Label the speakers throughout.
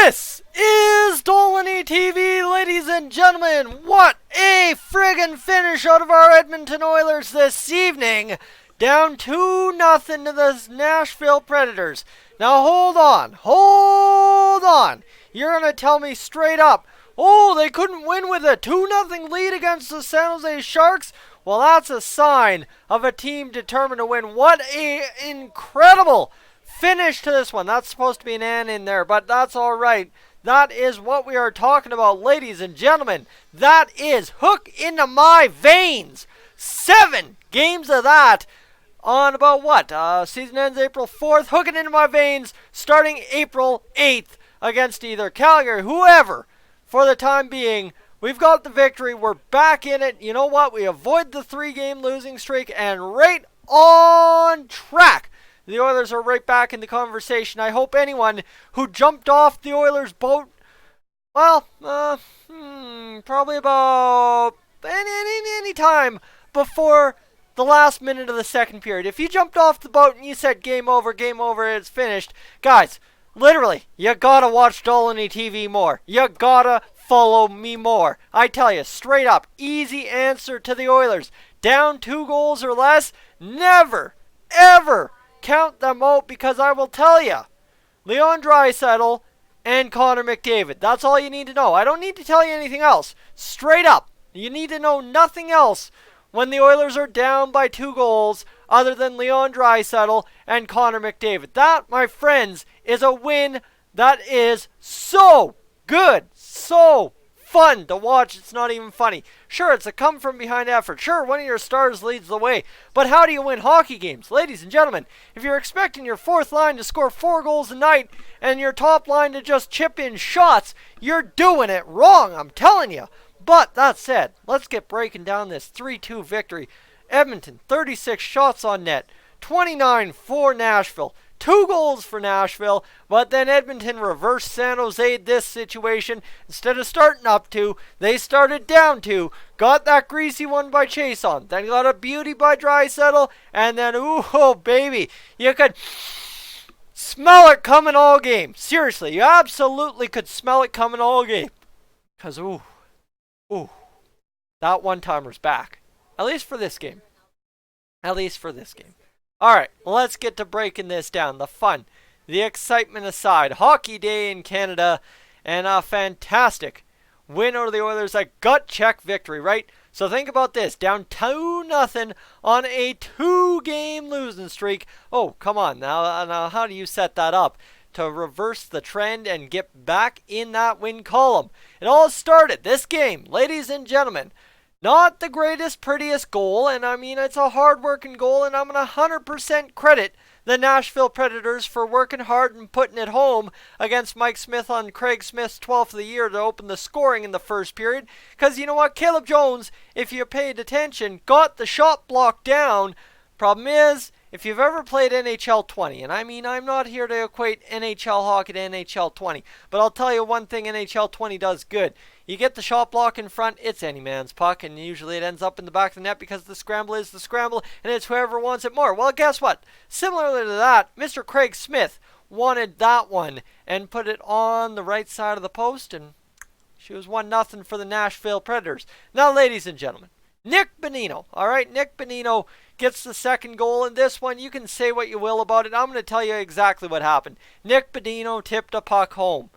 Speaker 1: This is Dolynny TV, ladies and gentlemen. What a friggin' finish out of our Edmonton Oilers this evening. Down 2-0 to the Nashville Predators. Now hold on. You're going to tell me straight up, oh, they couldn't win with a 2-0 lead against the San Jose Sharks? Well, that's a sign of a team determined to win. What a incredible finish to this one. That's supposed to be an N in there, but that's all right. That is what we are talking about, ladies and gentlemen. That is hook into my veins. 7 games of that on about what? Season ends April 4th. Hooking into my veins starting April 8th against either Calgary, whoever. For the time being, we've got the victory. We're back in it. You know what? We avoid the 3-game losing streak and right on track. The Oilers are right back in the conversation. I hope anyone who jumped off the Oilers boat, well, probably about any time before the last minute of the second period. If you jumped off the boat and you said game over, it's finished, guys, literally, you gotta watch Dolynny TV more. You gotta follow me more. I tell you, straight up, easy answer to the Oilers. Down 2 goals or less, never, ever count them out, because I will tell you, Leon Draisaitl and Connor McDavid. That's all you need to know. I don't need to tell you anything else. Straight up, you need to know nothing else when the Oilers are down by 2 goals other than Leon Draisaitl and Connor McDavid. That, my friends, is a win that is so good, so fun to watch. It's not even funny. Sure, it's a come from behind effort. Sure, one of your stars leads the way. But how do you win hockey games? Ladies and gentlemen, if you're expecting your 4th line to score 4 goals a night and your top line to just chip in shots, you're doing it wrong, I'm telling you. But that said, let's get breaking down this 3-2 victory. Edmonton, 36 shots on net, 29 for Nashville. 2 goals for Nashville, but then Edmonton reversed San Jose this situation. Instead of starting up 2, they started down 2. Got that greasy one by Chiasson. Then got a beauty by Draisaitl. And then, ooh, oh, baby, you could smell it coming all game. Seriously, you absolutely could smell it coming all game. Because, ooh, that one-timer's back. At least for this game. Alright, let's get to breaking this down. The fun, the excitement aside. Hockey Day in Canada, and a fantastic win over the Oilers. A gut check victory, right? So think about this. Down 2-0 on a 2-game losing streak. Oh, come on. Now, how do you set that up to reverse the trend and get back in that win column? It all started this game, ladies and gentlemen. Not the greatest, prettiest goal, and I mean, it's a hard-working goal, and I'm going to 100% credit the Nashville Predators for working hard and putting it home against Mike Smith on Craig Smith's 12th of the year to open the scoring in the first period. Because you know what? Caleb Jones, if you paid attention, got the shot block down. Problem is, if you've ever played NHL 20, and I mean, I'm not here to equate NHL hockey to NHL 20, but I'll tell you one thing NHL 20 does good. You get the shot block in front, it's any man's puck, and usually it ends up in the back of the net because the scramble is the scramble, and it's whoever wants it more. Well, guess what? Similarly to that, Mr. Craig Smith wanted that one and put it on the right side of the post, and she was 1-0 for the Nashville Predators. Now, ladies and gentlemen, Nick Bonino, all right? Nick Bonino gets the second goal in this one. You can say what you will about it. I'm going to tell you exactly what happened. Nick Bonino tipped a puck home.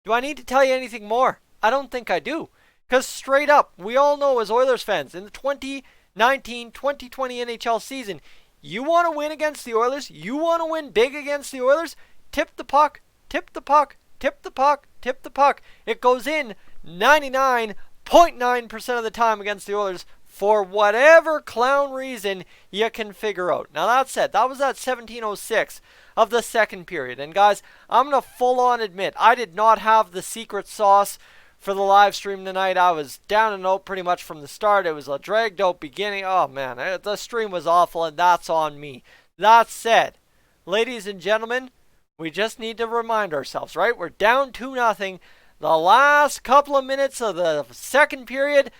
Speaker 1: Do I need to tell you anything more? I don't think I do. Because straight up, we all know as Oilers fans, in the 2019-2020 NHL season, you want to win against the Oilers, you want to win big against the Oilers, tip the puck, tip the puck, tip the puck, tip the puck. It goes in 99.9% of the time against the Oilers for whatever clown reason you can figure out. Now that said, that was at 17:06 of the second period. And guys, I'm going to full on admit, I did not have the secret sauce for the live stream tonight. I was down and out pretty much from the start. It was a dragged out beginning. Oh man, the stream was awful, and that's on me. That said, ladies and gentlemen, we just need to remind ourselves, right? We're down 2-0. The last couple of minutes of the second period,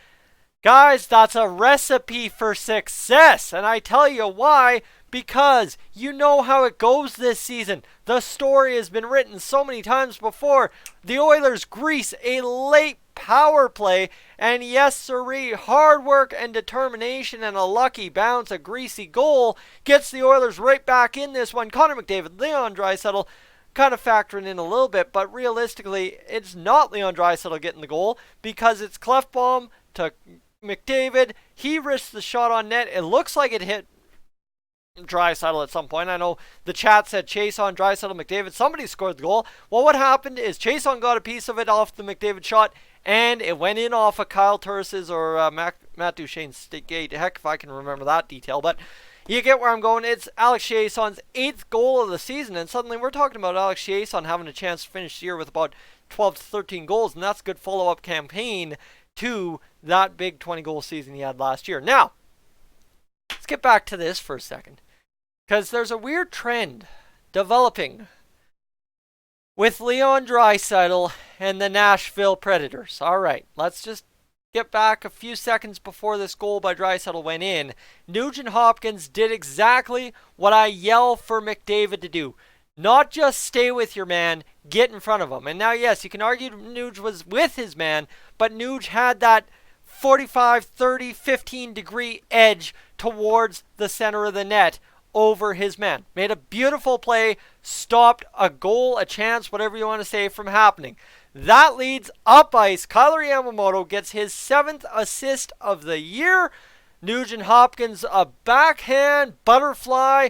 Speaker 1: guys, that's a recipe for success. And I tell you why, because you know how it goes this season. The story has been written so many times before. The Oilers grease a late power play, and yes sirree, hard work and determination and a lucky bounce, a greasy goal gets the Oilers right back in this one. Connor McDavid, Leon Draisaitl kind of factoring in a little bit, but realistically it's not Leon Draisaitl getting the goal because it's Clefbaum to McDavid. He risks the shot on net. It looks like it hit Draisaitl at some point. I know the chat said Chiasson, Draisaitl, McDavid. Somebody scored the goal. Well, what happened is Chiasson got a piece of it off the McDavid shot, and it went in off of Kyle Turris's or Matt Duchene's gate. Heck, if I can remember that detail. But you get where I'm going. It's Alex Chiasson's 8th goal of the season, and suddenly we're talking about Alex Chiasson having a chance to finish the year with about 12 to 13 goals, and that's a good follow-up campaign to that big 20-goal season he had last year. Now, let's get back to this for a second, because there's a weird trend developing with Leon Draisaitl and the Nashville Predators. All right, let's just get back a few seconds before this goal by Draisaitl went in. Nugent Hopkins did exactly what I yell for McDavid to do. Not just stay with your man, get in front of him. And now, yes, you can argue Nuge was with his man, but Nuge had that 45, 30, 15 degree edge towards the center of the net over his man. Made a beautiful play, stopped a goal, a chance, whatever you want to say, from happening. That leads up ice. Kyler Yamamoto gets his 7th assist of the year. Nugent Hopkins, a backhand butterfly,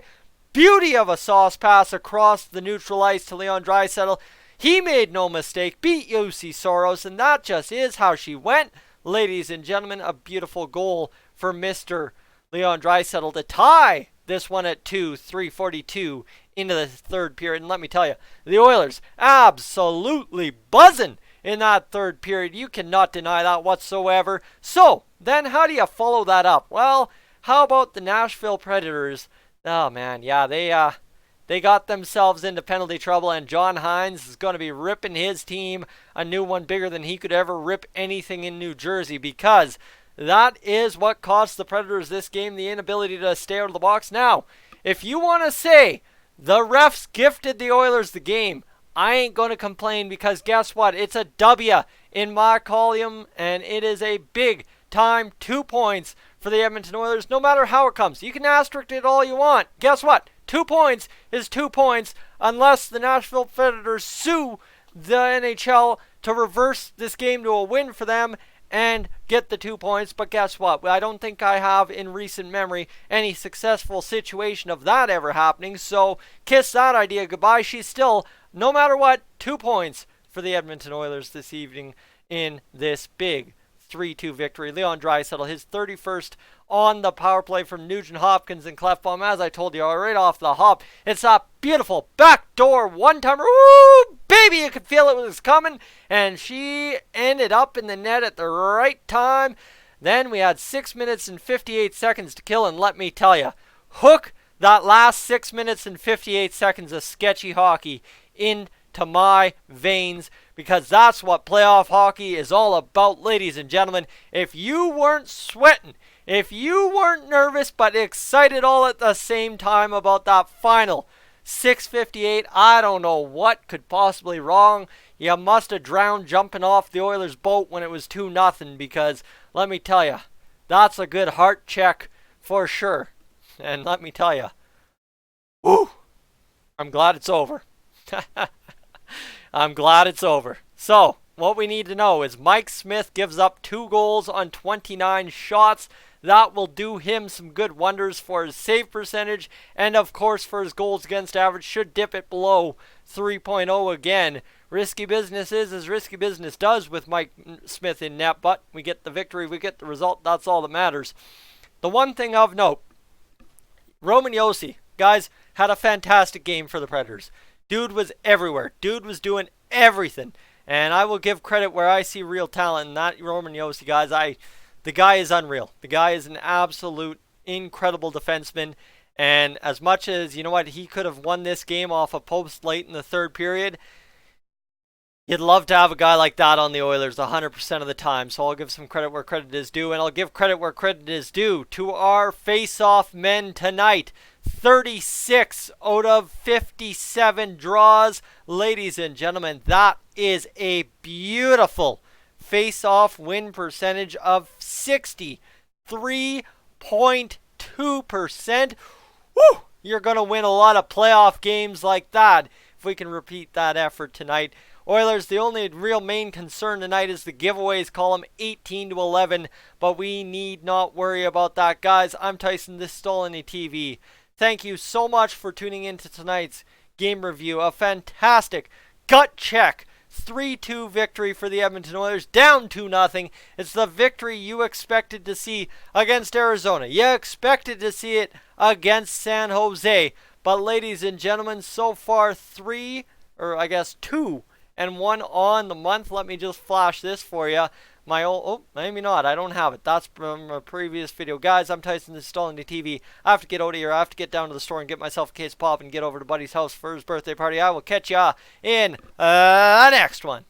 Speaker 1: beauty of a sauce pass across the neutral ice to Leon Draisaitl. He made no mistake, beat Juuse Saros, and that just is how she went. Ladies and gentlemen, a beautiful goal for Mr. Leon Draisaitl to tie this one at 3:42 into the third period. And let me tell you, the Oilers absolutely buzzing in that third period. You cannot deny that whatsoever. So, then how do you follow that up? Well, how about the Nashville Predators? Oh man, yeah, they got themselves into penalty trouble, and John Hines is going to be ripping his team a new one bigger than he could ever rip anything in New Jersey, because that is what cost the Predators this game, the inability to stay out of the box. Now, if you want to say the refs gifted the Oilers the game, I ain't going to complain, because guess what? It's a W in my column, and it is a big time 2 points for the Edmonton Oilers, no matter how it comes. You can asterisk it all you want. Guess what? 2 points is 2 points, unless the Nashville Predators sue the NHL to reverse this game to a win for them and get the 2 points. But guess what? I don't think I have in recent memory any successful situation of that ever happening. So kiss that idea goodbye. She's still, no matter what, 2 points for the Edmonton Oilers this evening in this big 3-2 victory. Leon Draisaitl, his 31st on the power play from Nugent Hopkins and Clefbaum. As I told you, right off the hop, it's a beautiful backdoor one-timer. Ooh, baby, you could feel it was coming, and she ended up in the net at the right time. Then we had 6 minutes and 58 seconds to kill, and let me tell you, hook that last 6 minutes and 58 seconds of sketchy hockey into my veins, because that's what playoff hockey is all about, ladies and gentlemen. If you weren't sweating, if you weren't nervous but excited all at the same time about that final 6:58, I don't know what could possibly wrong. You must have drowned jumping off the Oilers boat when it was 2-0, because let me tell you, that's a good heart check for sure. And let me tell you, woo, I'm glad it's over. I'm glad it's over. So, what we need to know is Mike Smith gives up 2 goals on 29 shots. That will do him some good wonders for his save percentage, and of course for his goals against average. Should dip it below 3.0 again. Risky business is as risky business does with Mike Smith in net, but we get the victory, we get the result. That's all that matters. The one thing of note, Roman Josi, guys, had a fantastic game for the Predators. Dude was everywhere. Dude was doing everything. And I will give credit where I see real talent, and that Roman Josi, guys. The guy is unreal. The guy is an absolute incredible defenseman. And as much as, you know what, he could have won this game off a post late in the third period, You'd love to have a guy like that on the Oilers 100% of the time, so I'll give some credit where credit is due, and I'll give credit where credit is due to our face-off men tonight. 36 out of 57 draws. Ladies and gentlemen, that is a beautiful face-off win percentage of 63.2%. Woo! You're going to win a lot of playoff games like that if we can repeat that effort tonight. Oilers, the only real main concern tonight is the giveaways column, 18-11, but we need not worry about that. Guys, I'm Tyson, this is Dolynny TV. Thank you so much for tuning in to tonight's game review. A fantastic gut check 3-2 victory for the Edmonton Oilers, down 2-0. It's the victory you expected to see against Arizona. You expected to see it against San Jose. But ladies and gentlemen, so far 2-1 on the month. Let me just flash this for you. Maybe not. I don't have it. That's from a previous video. Guys, I'm Tyson, this is Dolynny TV. I have to get out of here. I have to get down to the store and get myself a case of pop and get over to Buddy's house for his birthday party. I will catch ya in the next one.